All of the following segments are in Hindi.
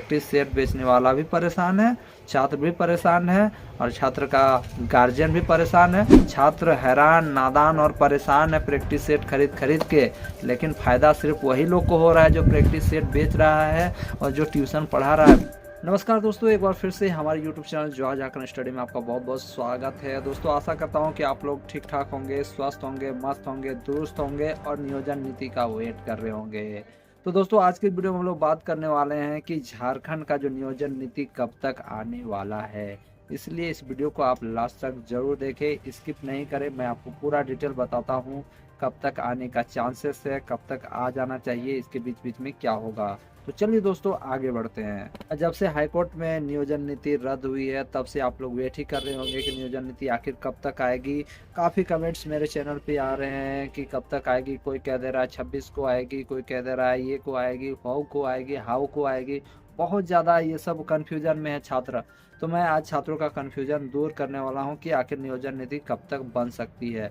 प्रैक्टिस सेट बेचने वाला भी परेशान है, छात्र भी परेशान है और छात्र का गार्जियन भी परेशान है। छात्र हैरान, नादान और परेशान है प्रैक्टिस सेट खरीद खरीद के, लेकिन फ़ायदा सिर्फ वही लोग को हो रहा है जो प्रैक्टिस सेट बेच रहा है और जो ट्यूशन पढ़ा रहा है। नमस्कार दोस्तों, एक बार फिर से हमारे YouTube चैनल जो जाकर स्टडी में आपका बहुत बहुत स्वागत है। दोस्तों, आशा करता हूं कि आप लोग ठीक ठाक होंगे, स्वस्थ होंगे, मस्त होंगे, दुरुस्त होंगे और नियोजन नीति का वेट कर रहे होंगे। तो दोस्तों, आज की वीडियो में हम लोग बात करने वाले हैं कि झारखंड का जो नियोजन नीति कब तक आने वाला है, इसलिए इस वीडियो को आप लास्ट तक जरूर देखें, स्किप नहीं करें। मैं आपको पूरा डिटेल बताता हूँ कब तक आने का चांसेस है, कब तक आ जाना चाहिए, इसके बीच बीच में क्या होगा। तो चलिए दोस्तों, आगे बढ़ते हैं। जब से हाईकोर्ट में नियोजन नीति रद्द हुई है, तब से आप लोग वेट ही कर रहे होंगे कि नियोजन नीति आखिर कब तक आएगी। काफ़ी कमेंट्स मेरे चैनल पे आ रहे हैं कि कब तक आएगी। कोई कह दे रहा है 26 को आएगी, कोई कह दे रहा है ये को आएगी, हाउ को आएगी, हाउ को आएगी। बहुत ज़्यादा ये सब कन्फ्यूजन में है छात्र। तो मैं आज छात्रों का कन्फ्यूजन दूर करने वाला हूँ कि आखिर नियोजन नीति कब तक बन सकती है।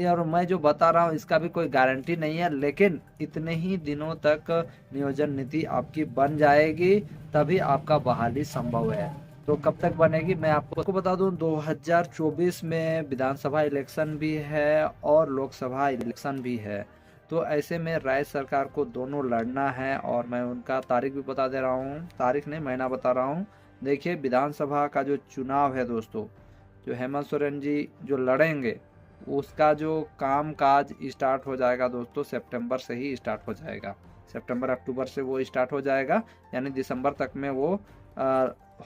और मैं जो बता रहा हूँ इसका भी कोई गारंटी नहीं है, लेकिन इतने ही दिनों तक नियोजन नीति आपकी बन जाएगी, तभी आपका बहाली संभव है। तो कब तक बनेगी मैं आपको बता दूं, 2024 में विधानसभा इलेक्शन भी है और लोकसभा इलेक्शन भी है। तो ऐसे में राज्य सरकार को दोनों लड़ना है और मैं उनका तारीख भी बता दे रहा हूँ, तारीख नहीं महीना बता रहा हूँ। देखिए, विधानसभा का जो चुनाव है दोस्तों, जो हेमंत सोरेन जी जो लड़ेंगे, उसका जो काम काज स्टार्ट हो जाएगा दोस्तों, सितंबर से ही स्टार्ट हो जाएगा। सितंबर अक्टूबर से वो स्टार्ट हो जाएगा, यानी दिसंबर तक में वो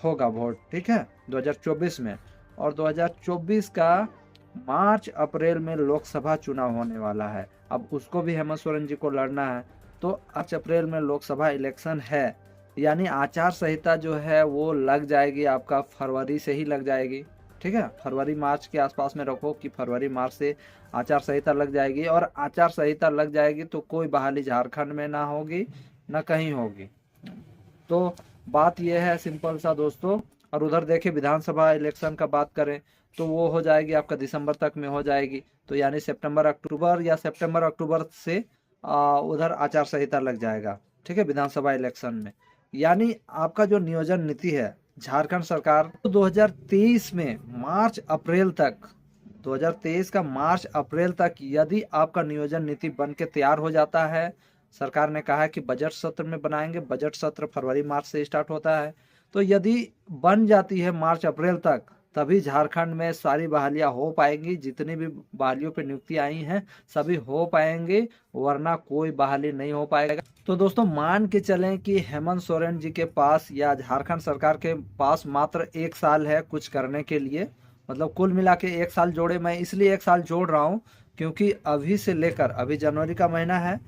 होगा वोट, ठीक है, 2024 में। और 2024 का मार्च अप्रैल में लोकसभा चुनाव होने वाला है। अब उसको भी हेमंत सोरेन जी को लड़ना है। तो मार्च अप्रैल में लोकसभा इलेक्शन है, यानी आचार संहिता जो है वो लग जाएगी, आपका फरवरी से ही लग जाएगी, ठीक है। फरवरी मार्च के आसपास में रखो कि फरवरी मार्च से आचार संहिता लग जाएगी। और आचार संहिता लग जाएगी तो कोई बहाली झारखंड में ना होगी, ना कहीं होगी। तो बात यह है सिंपल सा दोस्तों। और उधर देखिए, विधानसभा इलेक्शन का बात करें तो वो हो जाएगी आपका दिसंबर तक में हो जाएगी। तो यानी सितंबर अक्टूबर या सितंबर अक्टूबर से उधर आचार संहिता लग जाएगा, ठीक है, विधानसभा इलेक्शन में। यानी आपका जो नियोजन नीति है झारखंड सरकार 2023 में मार्च अप्रैल तक, 2023 का मार्च अप्रैल तक यदि आपका नियोजन नीति बन के तैयार हो जाता है, सरकार ने कहा है कि बजट सत्र में बनाएंगे, बजट सत्र फरवरी मार्च से स्टार्ट होता है। तो यदि बन जाती है मार्च अप्रैल तक, तभी झारखंड में सारी बहालियां हो पाएंगी। जितनी भी बहालियों पर नियुक्ति आई हैं सभी हो पाएंगे, वरना कोई बहाली नहीं हो पाएगा। तो दोस्तों, मान के चलें कि हेमंत सोरेन जी के पास या झारखंड सरकार के पास मात्र 1 साल है कुछ करने के लिए। मतलब कुल मिला के 1 साल जोड़े, मैं इसलिए 1 साल जोड़ रहा हूँ क्योंकि अभी से लेकर, अभी जनवरी का महीना है,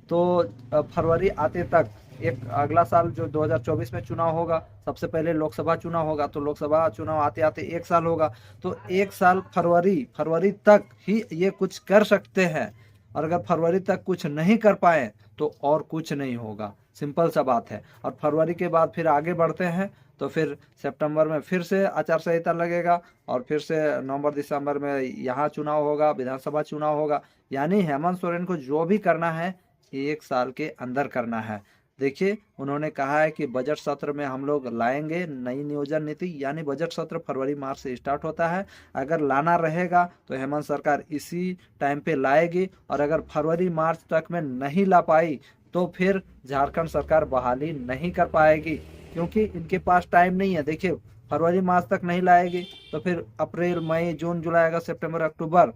तो फरवरी आते तक एक अगला साल जो 2024 में चुनाव होगा, सबसे पहले लोकसभा चुनाव होगा, तो लोकसभा चुनाव आते आते 1 साल होगा। तो 1 साल फरवरी तक ही ये कुछ कर सकते हैं। और अगर फरवरी तक कुछ नहीं कर पाए तो और कुछ नहीं होगा, सिंपल सा बात है। और फरवरी के बाद फिर आगे बढ़ते हैं तो फिर सितंबर में फिर से आचार संहिता लगेगा और फिर से नवंबर दिसंबर में यहाँ चुनाव होगा, विधानसभा चुनाव होगा। यानी हेमंत सोरेन को जो भी करना है 1 साल के अंदर करना है। देखिए, उन्होंने कहा है कि बजट सत्र में हम लोग लाएंगे नई नियोजन नीति, यानी बजट सत्र फरवरी मार्च से स्टार्ट होता है। अगर लाना रहेगा तो हेमंत सरकार इसी टाइम पे लाएगी, और अगर फरवरी मार्च तक में नहीं ला पाई तो फिर झारखंड सरकार बहाली नहीं कर पाएगी, क्योंकि इनके पास टाइम नहीं है। देखिए, फरवरी मार्च तक नहीं लाएगी तो फिर अप्रैल, मई, जून, जुलाई, अगस्त, सितंबर, अक्टूबर,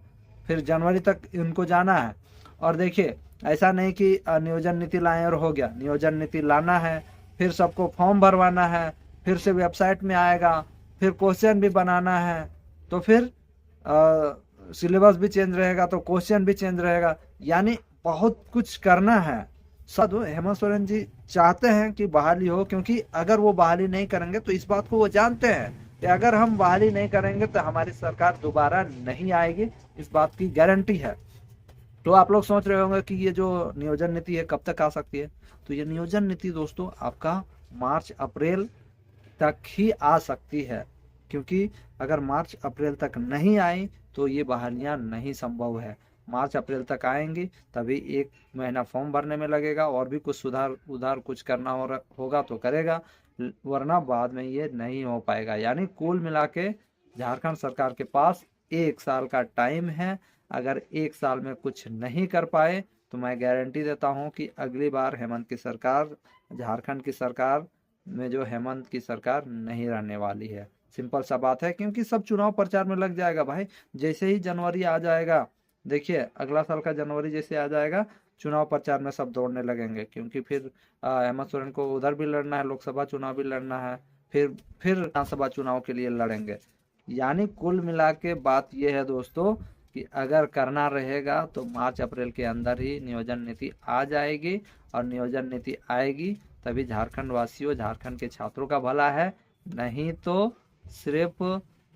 फिर जनवरी तक इनको जाना है। और देखिए, ऐसा नहीं कि नियोजन नीति लाएं और हो गया। नियोजन नीति लाना है, फिर सबको फॉर्म भरवाना है, फिर से वेबसाइट में आएगा, फिर क्वेश्चन भी बनाना है, तो फिर सिलेबस भी चेंज रहेगा, तो क्वेश्चन भी चेंज रहेगा। यानी बहुत कुछ करना है। साधु हेमंत सोरेन जी चाहते हैं कि बहाली हो, क्योंकि अगर वो बहाली नहीं करेंगे तो इस बात को वो जानते हैं कि अगर हम बहाली नहीं करेंगे तो हमारी सरकार दोबारा नहीं आएगी, इस बात की गारंटी है। तो आप लोग सोच रहे होंगे कि ये जो नियोजन नीति है कब तक आ सकती है। तो ये नियोजन नीति दोस्तों आपका मार्च अप्रैल तक ही आ सकती है, क्योंकि अगर मार्च अप्रैल तक नहीं आई तो ये बहालियां नहीं संभव है। मार्च अप्रैल तक आएंगी, तभी 1 महीना फॉर्म भरने में लगेगा, और भी कुछ सुधार उधार कुछ करना होगा तो करेगा। वरना बाद में ये नहीं हो पाएगा। यानी कुल मिला के झारखंड सरकार के पास 1 साल का टाइम है। अगर 1 साल में कुछ नहीं कर पाए तो मैं गारंटी देता हूं कि अगली बार हेमंत की सरकार, झारखंड की सरकार में जो हेमंत की सरकार नहीं रहने वाली है। सिंपल सा बात है, क्योंकि सब चुनाव प्रचार में लग जाएगा भाई। जैसे ही जनवरी आ जाएगा, देखिए अगला साल का जनवरी जैसे आ जाएगा, चुनाव प्रचार में सब दौड़ने लगेंगे, क्योंकि फिर हेमंत सोरेन को उधर भी लड़ना है, लोकसभा चुनाव भी लड़ना है, फिर विधानसभा चुनाव के लिए लड़ेंगे। यानी कुल मिला के बात यह है दोस्तों कि अगर करना रहेगा तो मार्च अप्रैल के अंदर ही नियोजन नीति आ जाएगी, और नियोजन नीति आएगी तभी झारखंड वासियों, झारखंड के छात्रों का भला है। नहीं तो सिर्फ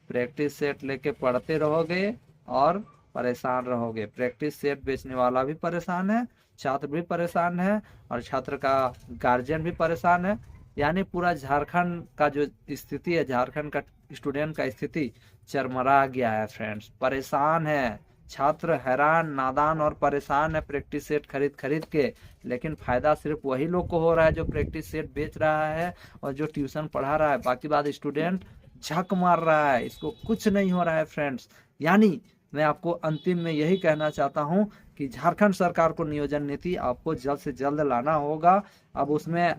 प्रैक्टिस सेट लेके पढ़ते रहोगे और परेशान रहोगे। प्रैक्टिस सेट बेचने वाला भी परेशान है, छात्र भी परेशान है, और छात्र का गार्जियन भी परेशान है। यानी पूरा झारखंड का जो स्थिति है, झारखंड का स्टूडेंट का स्थिति चरमरा गया है फ्रेंड्स। परेशान है, छात्र हैरान, नादान और परेशान है प्रैक्टिस सेट खरीद खरीद के। लेकिन फायदा सिर्फ वही लोग को हो रहा है जो प्रैक्टिस सेट बेच रहा है और जो ट्यूशन पढ़ा रहा है। बाकी बात स्टूडेंट झक मार रहा है, इसको कुछ नहीं हो रहा है फ्रेंड्स। यानी मैं आपको अंतिम में यही कहना चाहता हूं कि झारखंड सरकार को नियोजन नीति आपको जल्द से जल्द लाना होगा। अब उसमें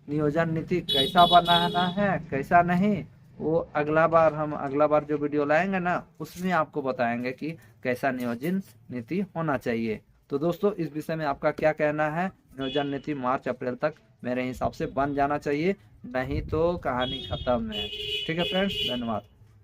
नियोजन नीति कैसा बनाना है कैसा नहीं, वो अगला बार जो वीडियो लाएंगे ना उसमें आपको बताएंगे कि कैसा नियोजन नीति होना चाहिए। तो दोस्तों इस विषय में आपका क्या कहना है? नियोजन नीति मार्च अप्रैल तक मेरे हिसाब से बन जाना चाहिए, नहीं तो कहानी खत्म है। ठीक है फ्रेंड्स, धन्यवाद।